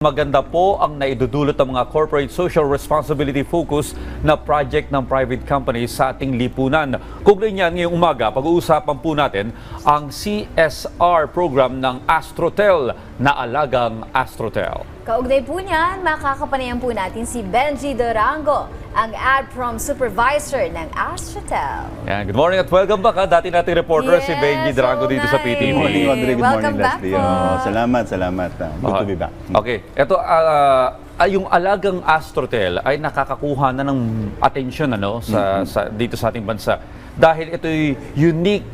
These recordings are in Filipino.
Maganda po ang naidudulot ng mga corporate social responsibility focus na project ng private companies sa ating lipunan. Kaugnay niyan ngayong umaga, pag-uusapan po natin ang CSR program ng Astrotel na Alagang Astrotel. Kaugnay po niyan, makakapanayan po natin si Benji Durango, ang AdProm Supervisor ng Astrotel. Yan, good morning at welcome back. Dati nating reporter si Benji Durango dito sa PTV. Good morning, Audrey. Good Welcome morning, back Leslie. po. Salamat. Good to be back. Okay, ito yung Alagang Astrotel ay nakakakuha na ng atensyon dito sa ating bansa dahil ito'y unique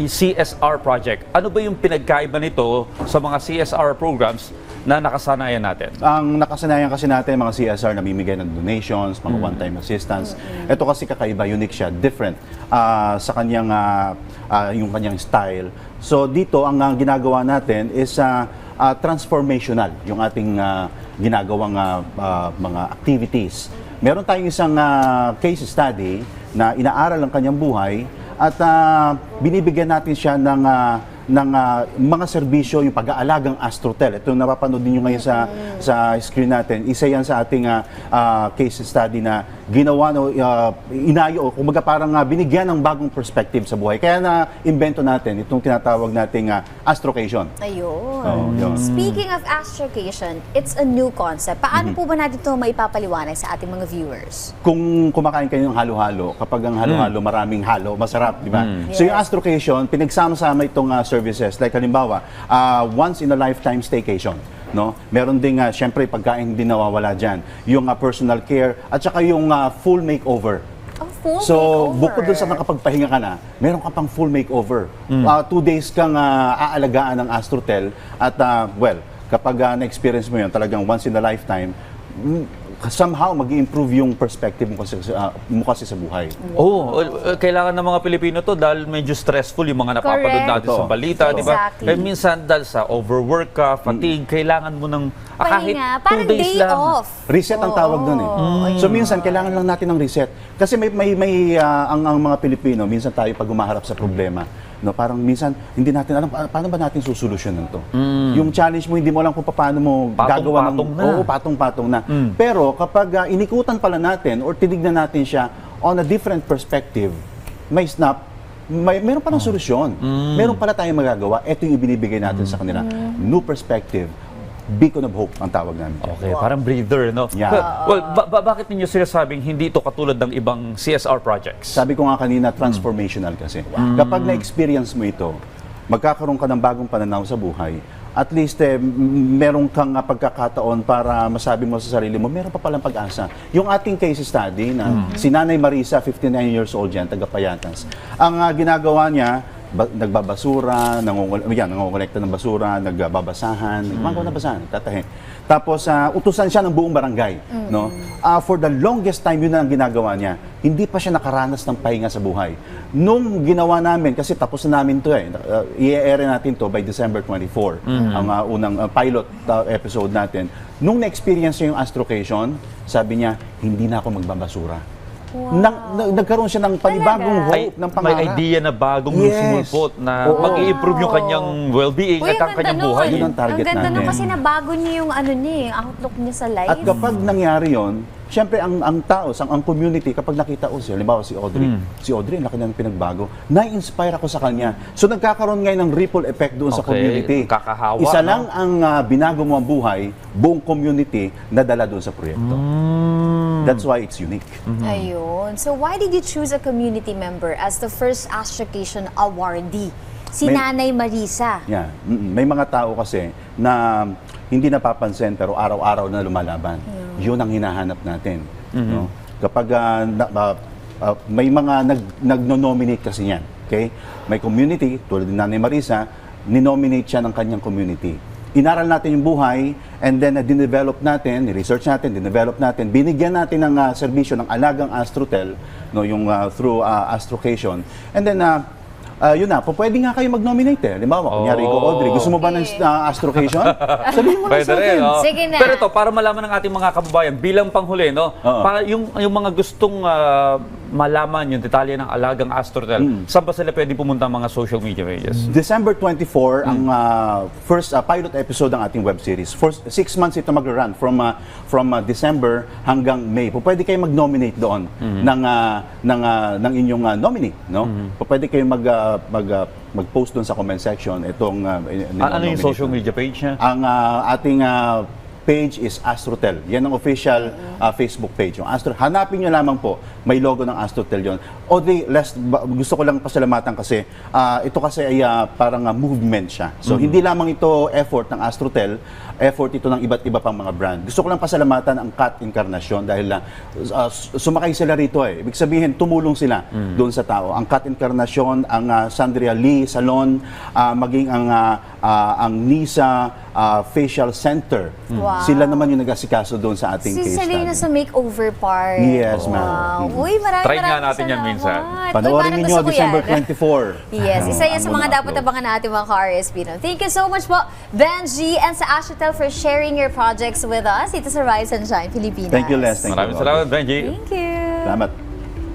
CSR project. Ano ba yung pinagkaiba nito sa mga CSR programs na nakasanayan natin? Ang nakasanayan kasi natin, mga CSR na bimigay ng donations, mga one-time assistance. Ito kasi kakaiba, unique siya, different sa kanyang, yung kanyang style. So dito, ang ginagawa natin is transformational, yung ating ginagawang mga activities. Meron tayong isang case study na inaaral ang kanyang buhay at binibigyan natin siya ng mga serbisyo, yung pag-aalagang Astrotel. Ito napapanood niyo ngayon sa screen natin. Isa yan sa ating case study na ginawa, inayo, kumbaga parang binigyan ng bagong perspective sa buhay. Kaya na-invento natin itong tinatawag nating Astrocation. Ayun. Yun. Speaking of Astrocation, it's a new concept. Paano po ba natin ito maipapaliwanag sa ating mga viewers? Kung kumakain kayo ng halo-halo, kapag ang halo-halo maraming halo, masarap, di ba? So yung Astrocation, pinagsama-sama itong services. Like halimbawa, once in a lifetime staycation. No? Meron ding, syempre, pagkain din nawawala dyan. Yung personal care, at saka yung full makeover. Full So, makeover. bukod dun sa nakapagpahinga ka na, meron ka pang full makeover. 2 days kang aalagaan ng Astrotel at, kapag na-experience mo yun, talagang once in a lifetime, somehow mag-i-improve yung perspective mo kasi sa buhay. Kailangan ng mga Pilipino to dahil medyo stressful yung mga napapanood natin sa balita, di ba? Exactly. Kaya minsan dahil sa overwork ka, fatigue, kailangan mo ng kahit Pahinga, 2 parang days day lang. off. Reset ang tawag doon So minsan kailangan lang natin ng reset. Kasi ang mga Pilipino, minsan tayo pag umaharap sa problema, no, parang minsan hindi natin alam paano ba natin susolusyonan to. Yung challenge mo hindi mo alam kung paano mo gagawa ng patong-patong na. Pero kapag inikutan pala natin or tinignan natin siya on a different perspective, meron pa ng solusyon. Meron pala tayong magagawa. Ito yung ibinibigay natin sa kanila. New perspective. Beacon of hope ang tawag namin. Okay, parang breather, no? Yeah. Well, bakit ninyo sinasabing hindi ito katulad ng ibang CSR projects? Sabi ko nga kanina, transformational kasi. Kapag na-experience mo ito, magkakaroon ka ng bagong pananaw sa buhay. At least, meron kang pagkakataon para masabi mo sa sarili mo, meron pa palang pag-asa. Yung ating case study na si Nanay Marisa, 59 years old yan, taga Payatas. Ang ginagawa niya, nagbabasura, nangongolekta ng basura, nagbabasahan, gumagawa ng basahan, tatahin. Tapos utusan siya ng buong barangay, no? For the longest time yun na ang ginagawa niya. Hindi pa siya nakaranas ng pahinga sa buhay. Nung ginawa namin, kasi tapos na namin to i-air natin to by December 24, ang unang pilot episode natin. Nung na-experience niya yung Astrocation, sabi niya, hindi na ako magbabasura. Nagkaroon siya ng panibagong hope, ng pangarap. May idea na bagong sumulpot na mag-i-improve yung kanyang well-being at ang kanyang buhay. Yun ang target Ang ganda natin. kasi nabago niya yung yung outlook niya sa life. At kapag nangyari yon, siyempre ang tao, ang community, kapag nakita ko siya, halimbawa si Audrey, ang laki na ng pinagbago, na-inspire ako sa kanya. So nagkakaroon ngayon ng ripple effect doon sa community. Kakahawa, Isa lang ang binago mo ang buhay, buong community nadala doon sa proyekto. That's why it's unique. Ayun. So why did you choose a community member as the first Astrocation awardee? Si Nanay Marisa. Yeah. May mga tao kasi na hindi napapansin pero araw-araw na lumalaban. Yun ang hinahanap natin. No? Kapag may mga nagno-nominate kasi yan. Okay? May community, tulad ni Nanay Marisa, ninominate siya ng kanyang community. Inaral natin yung buhay, and then dinevelop natin, research natin, dinevelop natin, binigyan natin ng serbisyo ng Alagang Astrotel, no, yung through Astrocation. And then, yun na, pwede nga kayo mag-nominate Halimbawa, kunyari ko, Audrey, gusto mo ba ng Astrocation? Sabihin mo na sa akin. Sige na. Pero ito, para malaman ng ating mga kababayan, bilang panghuli, no? Para yung mga gustong malaman yung detalye ng alagang Astrotel, saan ba sila pwede pumunta ang mga social media pages? December 24 ang first pilot episode ng ating web series. For 6 months ito mag-run from December hanggang May. Pwede kayo mag-nominate doon ng inyong nominee, no? Pwede kayo mag-post doon sa comment section itong Ano yung social media page niya? Ang ating page is Astrotel. Yan ang official Facebook page. Yung hanapin nyo lamang po, may logo ng Astrotel yon. Audrey, gusto ko lang pasalamatan kasi ito kasi ay parang movement siya. So hindi lamang ito effort ng Astrotel, effort ito ng iba't iba pang mga brand. Gusto ko lang pasalamatan ang Cat Encarnacion dahil sumakay sila rito eh. Ibig sabihin, tumulong sila doon sa tao. Ang Cat Encarnacion, ang Sandria Lee Salon, maging ang NISA Facial Center. Wow. Sila naman yung nag-asikaso doon sa ating Si case Selena study. sa makeover part. Yes, ma'am. Wow. Uy, maraming Try nga maraming natin yan salamat. minsan. Uy, Panoorin parang ninyo gusto ko December yan. 24. Yes, isa yan sa Ang mga mga dapat upload. abangan natin mga ka-RSP. No? Thank you so much po, Benji and sa Astrotel for sharing your projects with us dito sa Rise and Shine Pilipinas. Thank you, Les. Thank you. Maraming salamat, Benji. Thank you. Salamat.